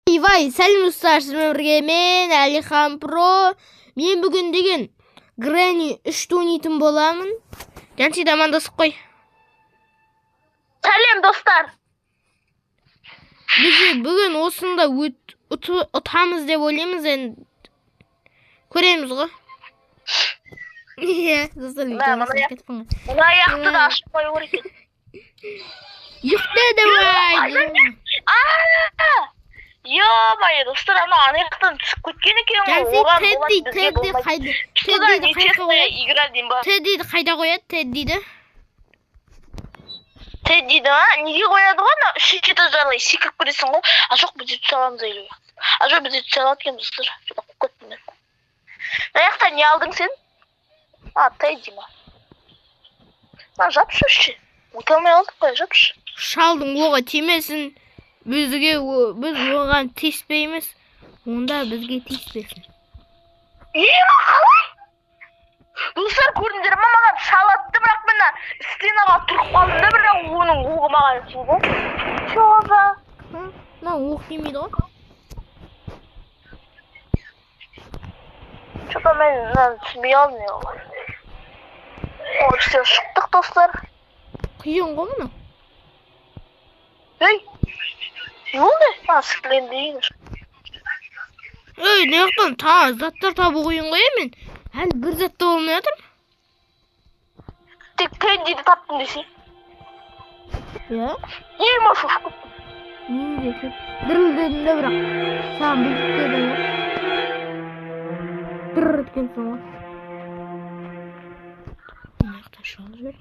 Vay, сәлем достар, сіздермен бірге мен Әлихан Про. Мен бүгін деген Granny 3 ойнайтын боламын. Жанси амандасып қой. Сәлем достар. Біз бүгін осында ұтамыз деп ойлаймыз, енді көреміз ғой. Иә, достар, мына аяқты да ашып қою керек екен. Ұйықта давай. Ё-моё, достар, ана аяқтан түсіп кеткен екен ғой. Тедди қайда қояды? Теддиді ма? Неге қояды ғой? Үшінші этажарлай секіріп көресің ғой. А жоқ, біз өтіп саламыз айлы. А жоқ, біз өтіп салады екен, достар. Жода қоп кеттім мен. Аяқта не алдың сен? Тедди ма? Жапшы үші. Өте алмай алдық қой, жапшы. Шалдың оға тимесін. Біз оған тиіспейміз. Онда бізге тиіспесін. Қалай? Достар, көрдіңдер ма, маған шалатты, бірақ мына стенаға тұрып қалдым да, бірақ оның оғы маған тиді. Шоғыза. Оқ тимейді ғой. Что-то мен түсінбей алдым не ғой. Все шықтық, достар. Қиын ғой мұны. Ей, не болды? Сікленді ең. Ей, неқтан заттар табу қиын ғой мен. Әлі бір затта болмай жатыр. Тек Теддиді таптым десей. Иә? Ема шошып кеттім. Мен де дірілдедім де бірақ. Саған бүлдіктердің ғой. Дұрр еткенсің ғой. Мынаяқта шалып жібер.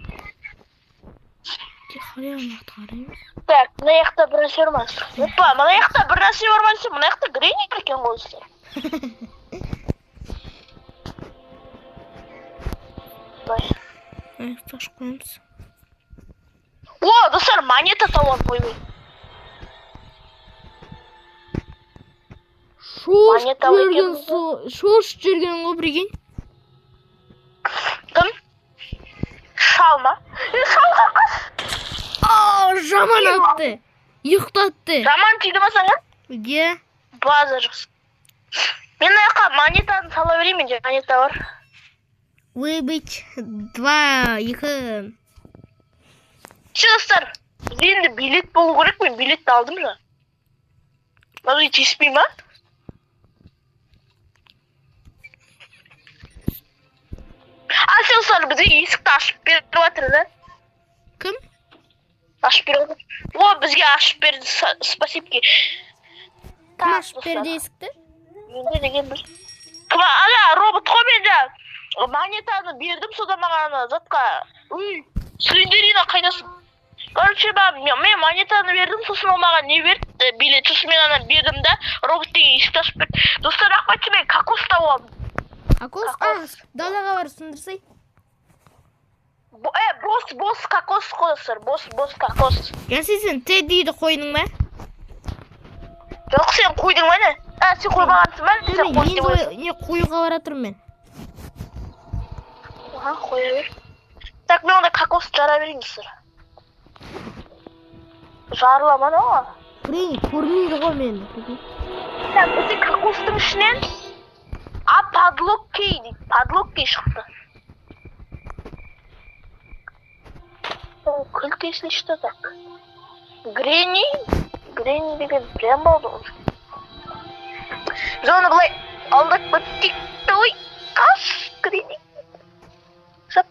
Мынақты қараймыз. Так, мына жақта бір нәрсе бар ма? Опа, мына жақта бір нәрсе бар ма десем, мына жақта Гренни екен ғой достар. Аяқты ашып қоямыз. О, достар, монета тауып қоймай. Шош жүрген ғой, прикинь. Кім? Шал ма? Шалға қас! Жаман атты. Ұйықтатты. Жаман тиді ма саған? Иә. База жақсы. Мен аяққа монетаны сала береймін, монета бар. Выбить 2, 2. Достар, бізде енді билет болу керек, мен билетті алдым жа. Бізге тиіспей ма? Сен достар, бізде есікті ашып беріп жатыр да? Кім? Ашып беріп жатыр. О, бізге ашып берді, спасибки. Кім ашып берді есікті? Менде деген бір. Кім, робот қой мен жа. Монетаны бердім, содан маған затқа. Слендерина қайдасың? Короче, мен монетаны бердім, сосын ол маған не берді? Билет, сосын мен ана бердім да, робот деген есікті ашып берді. Достар, рахмет, мен кокос тауып алдым. Кокос? Далаға бар сындырсай. Бос кокос қой, достар, бос кокос. Жанси, сен Теддиді қойдың ба? Жоқ, сен қойдың ба не? Сен қоймағансың ба? Сен қойдың деп ойлайсың. Не қойға баратырмын мен. Қоя бер. Так, мен онда кокос жара берейін, достар. Жарыламан оға. Көрмейді ғой мен. Так, бізде кокостың ішінен подлоккей дейді. Подлоккей шықты. Күлтесін ішті, так. Гренни деген прям болды ғой. Біз оны бұлай алдық бүттік. Ой, қаш, Гренни. Жап.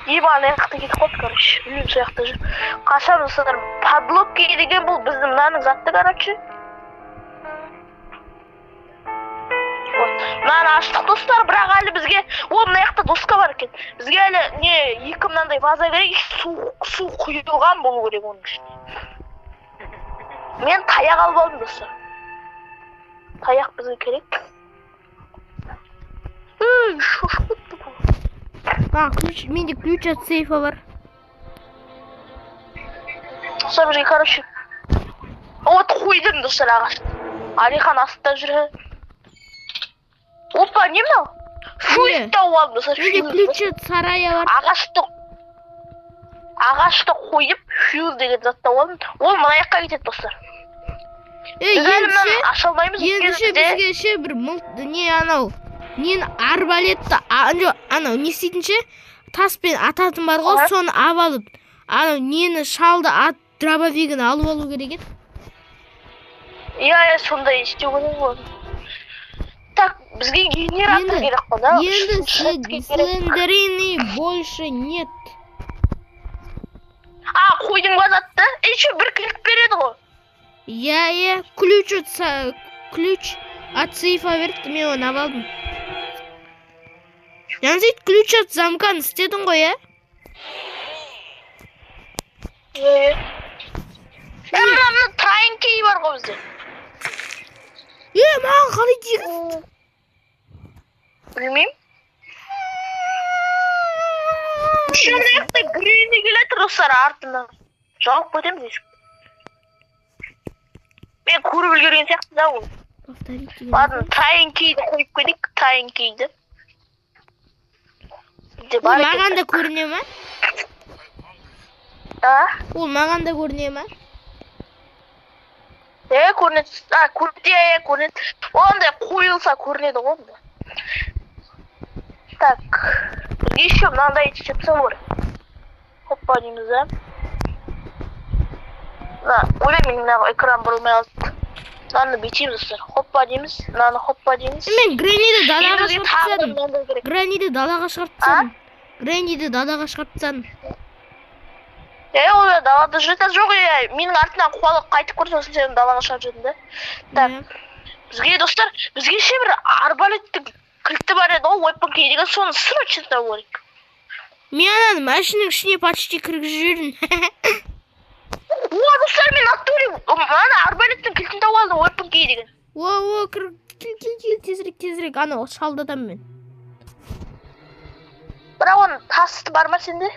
Ебаны яқты кетіп қолды, короче. Білім сояқты жүр. Қашан ұсыныр. Подлоккей деген бұл біздің мынаның затты, короче. Мынаны аштық, достар, бірақ әлі бізге мына жақта доска бар екен. Бізге әлі екі мынандай ваза керек, су құйылған болу керек оның үшін. Мен таяқ алып алдым, достар. Таяқ бізге керек. Шошып кетті. Менде ключ от сейфа бар. Достар, бізге, короче, қойдым, достар, ағашты. Әлихан астында жүрі. Опа, не мынау? Шуйт тауып алдым, достар. Менде ключ от сарая бар. Ағашты қойып фьюз деген затты алдым. Ол мына жаққа кетеді достар. Біз әлі мынаны аша алмаймыз. Ендеше бізге ше бір не анау нені арбалетті анау не істейтінше таспен ататын бар ғой, соны алып анау нені шалды ат дробовигін алып алу керек еді. Иә, сондай істеу керек ғой. Так, бізге генератор керек қой, да? Енді слендерины больше нет. Қойдың базатты? Еще бір клик береді ғой. Иә, ключ от сейфа берді, мен оны алып алдым. Янзит ключ от замканы істедің ғой, ә? Иә. Мына трайн кей бар ғой бізде. Маған қалай дейгіз? Білмейм. Шамаяқтай грейні келетір достар артынан. Жауып көтеміз ешік. Мен көріп үлгерген сияқты да ол. Ладно, трайн кейді қойып көдек, трайн кейді. Маған да көріне ма? Ол маған да көріне ма? Көрінеді. Көрінеді. Ондай қойылса көрінеді ғой. Так. Еще мынандай чепса бар. Хоппа дейміз, да? Ойлаймын, мына экран бұрылмай алды. Мынаны бүйтеміз достар. Хоппа дейміз. Мынаны хоппа дейміз. Мен Гренниді далаға шығарып тастадым. Ол далада жүрді жоқ, менің артынан қуалып қайтып көрсін сен далаға шығарып жүрдің, да? Так. Бізге достар, бізге ше бір арбалеттің кілті бар еді ғой, weapon key деген, соны срочно табу керек. Мен ананы машинаның ішіне почти кіргізіп жібердім. Достар, мен аттөлі ана арбалеттің кілтін тауып алдым, weapon key деген. Кіл, тезірек, анау шалдадам мен. Бірақ оның тасты бар ма сенде?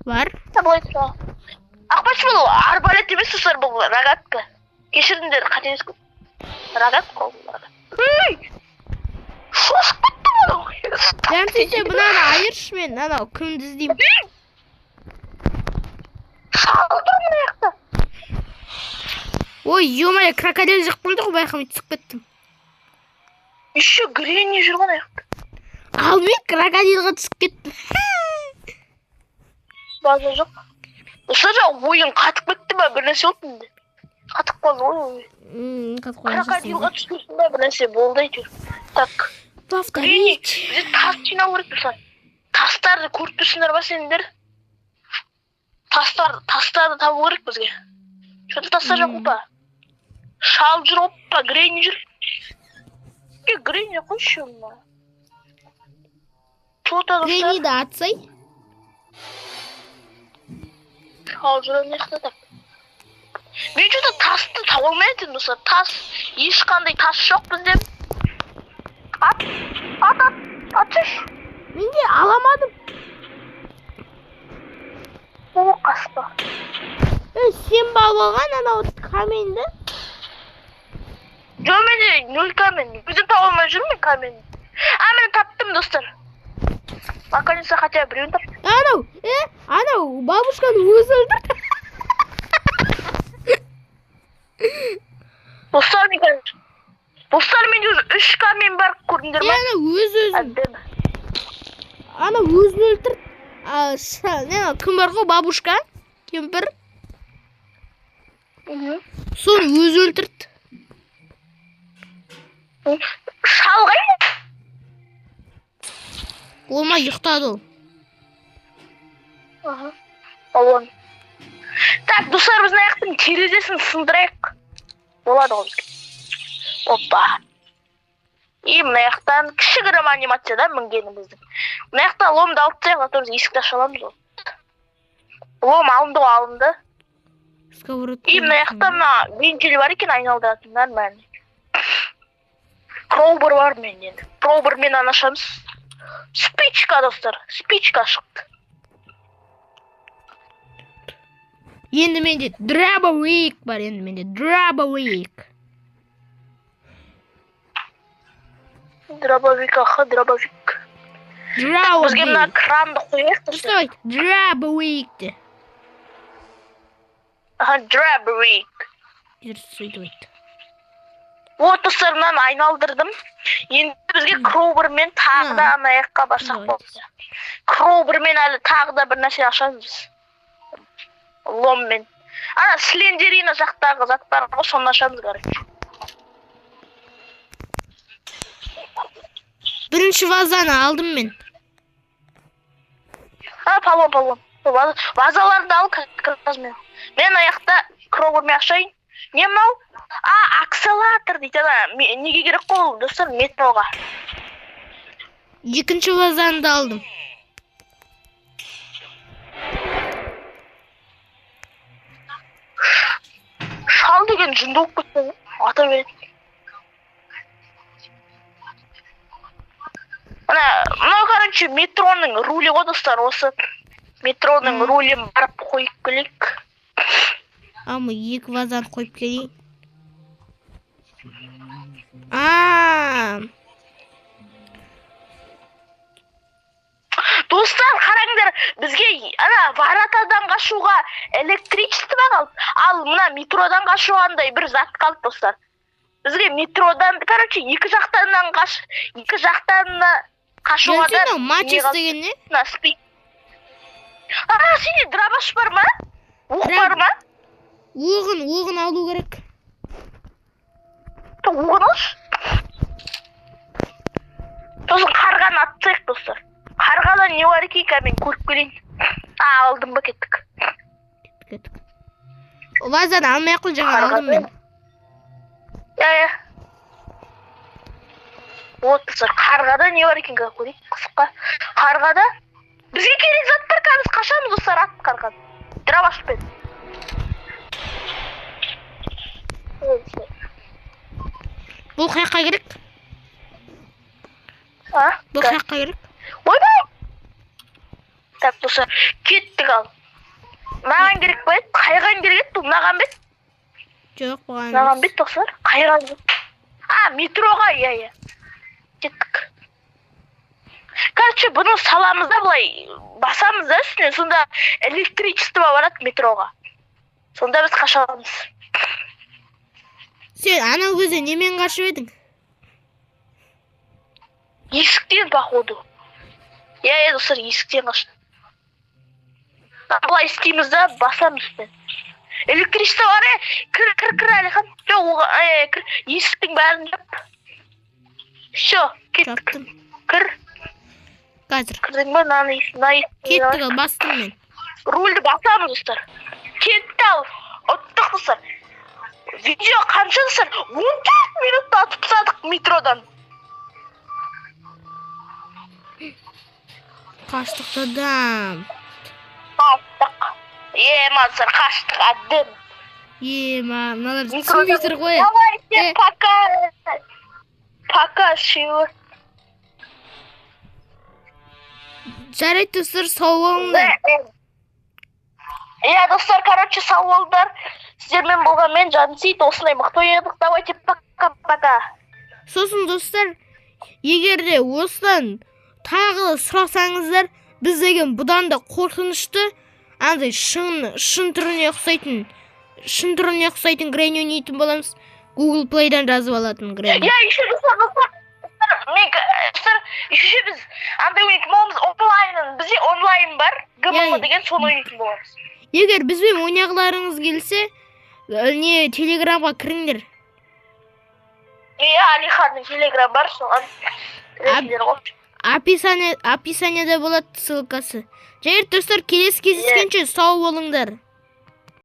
Бар. Былай тұра. Ақпашы бұл арбалет емес достар, бұл рогатка. Кешіріңдер, қатеңіз көп. Рогатка ол. Шошып кетті бұл. Дәмсізде бұнаны айыршы мен, анау кімді іздеймін. Шалдыр мұны яқты. Ой, ё-моё, крокодил жық болды ғой, байқамай түсіп кеттім. Еще гренни жүрген яқты. Ал мен крокодилға түсіп кеттім. База жоқ. Ұсыра ойын қатып кетті ба, бір нәрсе болды менде. Қатып қалды ғой. Крокодилға түскесін ба, бір нәрсе болды әйтеуір. Так. Гренни, бізде тас жинау керек тұрсын. Тастарды көріп тұрсыңдар ба сендер? Тастарды табу керек бізге. Что-то тастар жоқ па? Шал жүр оппа, Гренни жүр. Гренни қойшы ма? Гренниді атсай? Шал жүр неқті так. Мен что-то тасты таба алмай етем достар. Тас, ешқандай тас жоқ бізде. Атыш. Мен де аламадым. О, қаспа. Сен балып алған анау каменді? Жоқ, менде 0 камен. Өзім таба алмай жүрмін каменді. Мен таптым достар. Наконец-то хотя бы біреуін таптым. Анау бабушканы өзі өлтірді. Достар менде уже 3 камен бар, көрдіңдер ма? Анау өзін өлтірді. Кім бар ғой, бабушка? Кемпір? Соны өзі өлтірді. Шалғай? Олма ұйықтады ол. Олон. Так, достар, біздің аяқтың терезесін сындырайық. Болады ғой бізге. Опа. Мына аяқтан кішігірім анимация да мінгеніміздің. Мына аяқтан ломды алып таяқ, зато біз есікті аша аламыз ғой. Лом алынды. Мына аяқтан вентиль бар екен айналдыратын, нормально. Кроубер бар менен. Кроубермен ашамыз. Спичка достар, спичка шықты. Енді менде дробовик бар, дробовик. Дробовик. Бізге мына кранды қойайық достар. Дробовик де. Дробовик. сөйтіп айтты. Вот достарымнан айналдырдым. Енді бізге кроубермен тағы да ана аяққа барсақ болды. Кроубермен әлі тағы да бір нәрсе ашамыз. Ломмен. Ана слендерина жақтағы зат бар ғой, соны ашамыз короче. Бірінші вазаны алдым мен. Палон. Вазаларды ал қазір. Мен аяқта кроубермен ашайын. Не мынау? Акселатор дейді. Неге керек қой достар, метроға. Екінші вазаны да алдым. Шал деген жынды болып кетті. Ата береді. Мынау короче метроның рулі ғой достар, осы метроның рулін барып қойып келейік. Ama екі вазаны қойып келейін. Достар, қараңдар, бізге варатадан қашуға электричество қалды, ал мына метродан қашуғандай бір зат қалды достар. Бізге метродан, короче, екі жақтан қашуға да... Матчес деген не? Сенде дробаш бар ма? Оқ бар ма? Оғын алу керек. Оғын алшы? Сосын қарғаны атсайық достар. Қарғада не бар екен, мен көріп келейін. Алдым ба, кеттік. Вазаны алмай қыл, жаңа алдым мен. Вот достар, қарғада не бар екен, көрейік қысыққа. Қарғада бізге керек зат бар, біз қашамыз достар, ат қарғады. Дробашпен. Бұл қайаққа керек? Бұл қайаққа керек? Ойбай! Так, достар, кеттік ал. Маған керек бе? Қайған керек еді? Бұл маған бет? Жоқ, бұған. Маған бет достар? Қайған бет? Метроға, иә. Кеттік. Короче, бұны саламызда бұлай басамыз да үстіне, сонда электричество барады метроға. Сонда біз қашамыз. Сен анау көзі немен қашып едің? Есіктен походу. Иә, достар, есіктен қаштым. Бұлай істейміз да басамыз үстіне. Электричество бар, кір әліхан. Есіктің бәрін жап. Все, кеттік. Кір. Қазір. Кірдің ба, кеттік ал, бастым мен. Рульді басамыз достар. Кетті ал, ұттық достар. Видео қанша достар? 14 минутта атып тастадық метродан. Қаштық адам. Қаштық. Мазыр, қаштық адам. Мыналар түсінбейтір ғой. Давайте, пока, шеу. Жарайды достар, сау болыңдар. Достар, короче, сау болыңдар. Сіздермен болғанмен Жансейіт осындай мықты ойнадық. Давайте пока. Сосын достар, егер де осыдан тағы сұрасаңыздар, біз деген бұдан да қорқынышты, андай шын түріне ұқсайтын Грэнни ойнайтын боламыз. Google Play'дан жазып алатын Грэнни. Еще біз андай ойнайтын боламыз онлайнын. Бізде онлайн бар, ГМО деген соны ойнайтын боламыз. Егер бізбен ойнағыларыңыз келсе, телеграмға кіріңдер. Алиханның телеграм бар, соған кіріңдер ғой. Описанияда болады ссылкасы. Жарайды достар, келесі кездескенше сау болыңдар.